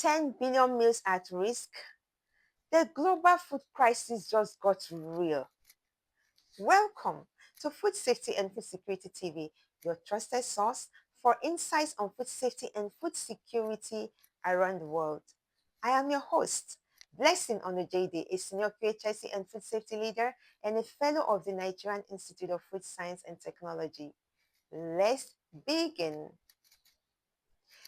10 billion meals at risk. The global food crisis just got real. Welcome to Food Safety and Food Security TV, your trusted source for insights on food safety and food security around the world. I am your host, Blessing Onojede, a senior QHSC and food safety leader and a fellow of the Nigerian Institute of Food Science and Technology. Let's begin.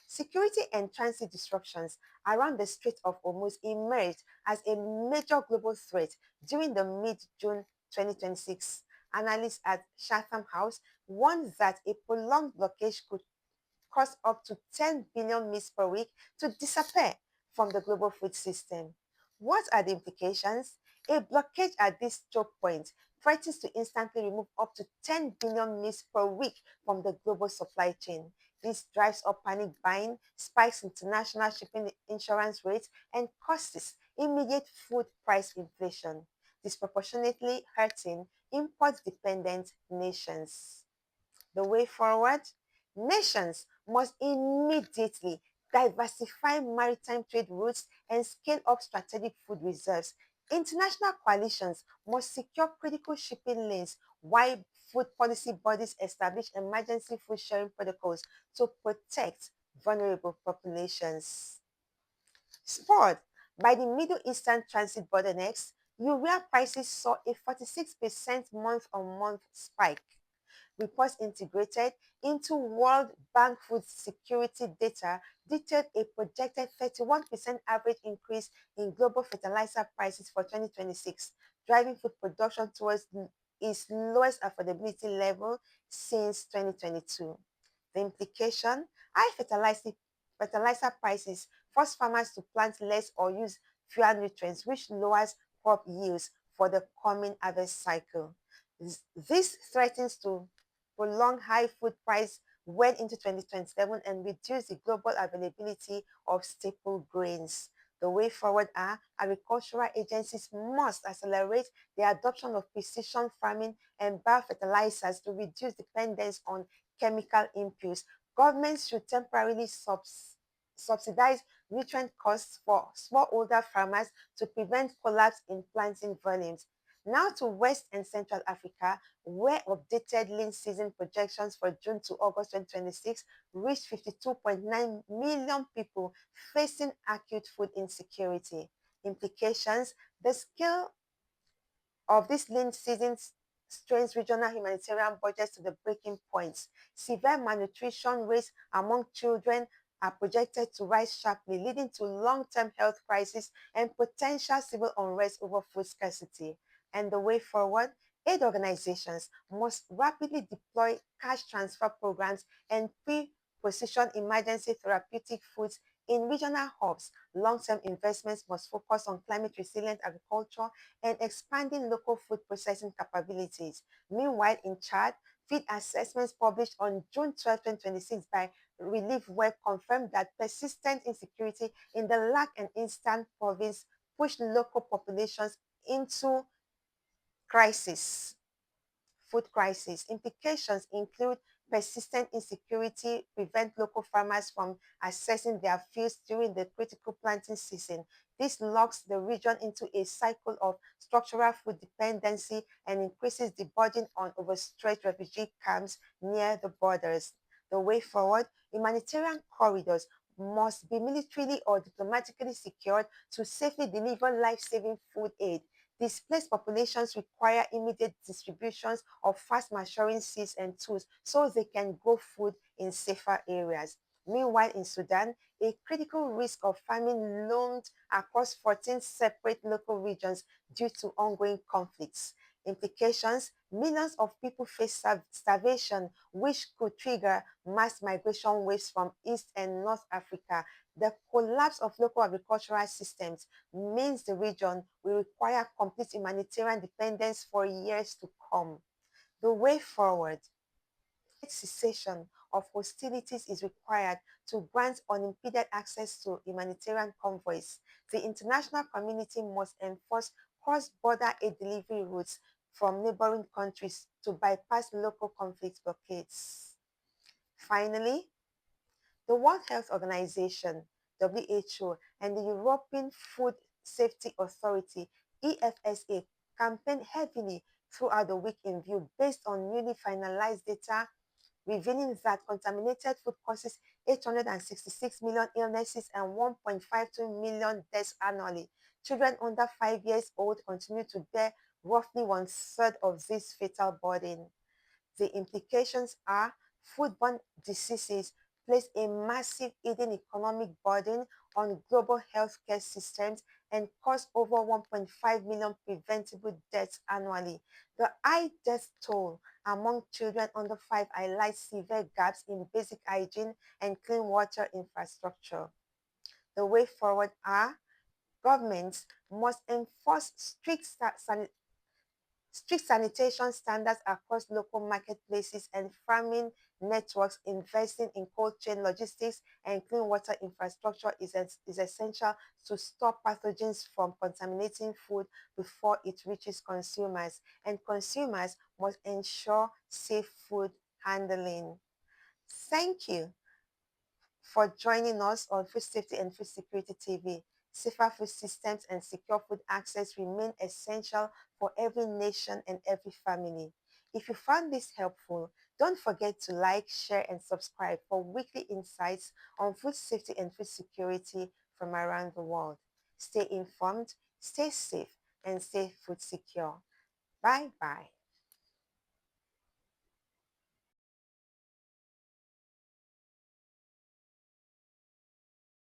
Security and transit disruptions around the Strait of Hormuz emerged as a major global threat during the mid-June 2026. Analysts at Chatham House warned that a prolonged blockage could cause up to 10 billion meals per week to disappear from the global food system. What are the implications? A blockage at this choke point threatens to instantly remove up to 10 billion meals per week from the global supply chain. This drives up panic buying, spikes international shipping insurance rates, and causes immediate food price inflation, disproportionately hurting import dependent nations. The way forward? Nations must immediately diversify maritime trade routes and scale up strategic food reserves. International coalitions must secure critical shipping lanes while food policy bodies establish emergency food sharing protocols to protect vulnerable populations. Spurred by the Middle Eastern transit bottlenecks, urea prices saw a 46% month-on-month spike. Reports integrated into World Bank food security data detailed a projected 31% average increase in global fertilizer prices for 2026, driving food production towards its lowest affordability level since 2022. The implication: high fertilizer prices force farmers to plant less or use fewer nutrients, which lowers crop yields for the coming harvest cycle. This threatens to prolong high food price well into 2027 and reduce the global availability of staple grains. The way forward are agricultural agencies must accelerate the adoption of precision farming and biofertilizers to reduce dependence on chemical inputs. Governments should temporarily subsidize nutrient costs for smallholder farmers to prevent collapse in planting volumes. Now to West and Central Africa, where updated lean season projections for June to August 2026 reached 52.9 million people facing acute food insecurity. Implications: the scale of this lean season strains regional humanitarian budgets to the breaking points. Severe malnutrition rates among children are projected to rise sharply, leading to long-term health crises and potential civil unrest over food scarcity. And the way forward: aid organizations must rapidly deploy cash transfer programs and pre-position emergency therapeutic foods in regional hubs. Long-term investments must focus on climate resilient agriculture and expanding local food processing capabilities. Meanwhile, in Chad, feed assessments published on June 12, 2026 by Relief Web confirmed that persistent insecurity in the Lac and Eastern province pushed local populations into crisis. Food crisis. Implications include persistent insecurity prevent local farmers from accessing their fields during the critical planting season. This locks the region into a cycle of structural food dependency and increases the burden on overstretched refugee camps near the borders. The way forward: humanitarian corridors must be militarily or diplomatically secured to safely deliver life-saving food aid. Displaced populations require immediate distributions of fast maturing seeds and tools so they can grow food in safer areas. Meanwhile, in Sudan, a critical risk of famine loomed across 14 separate local regions due to ongoing conflicts. Implications: millions of people face starvation, which could trigger mass migration waves from East and North Africa. The collapse of local agricultural systems means the region will require complete humanitarian dependence for years to come. The way forward: cessation of hostilities is required to grant unimpeded access to humanitarian convoys. The international community must enforce cross-border aid delivery routes from neighboring countries to bypass local conflict blockades. Finally, the World Health Organization WHO, and the European Food Safety Authority (EFSA) campaigned heavily throughout the week in view based on newly finalized data revealing that contaminated food causes 866 million illnesses and 1.52 million deaths annually. Children under 5 years old continue to bear roughly one-third of this fatal burden. The implications are foodborne diseases place a massive hidden economic burden on global healthcare systems and cause over 1.5 million preventable deaths annually. The high death toll among children under 5 highlights severe gaps in basic hygiene and clean water infrastructure. The way forward are governments must enforce strict sanitation standards across local marketplaces and farming networks. Investing in cold chain logistics and clean water infrastructure is essential to stop pathogens from contaminating food before it reaches consumers. And consumers must ensure safe food handling. Thank you for joining us on Food Safety and Food Security TV. Safer food systems and secure food access remain essential for every nation and every family. If you found this helpful, don't forget to like, share, and subscribe for weekly insights on food safety and food security from around the world. Stay informed, stay safe, and stay food secure. Bye bye.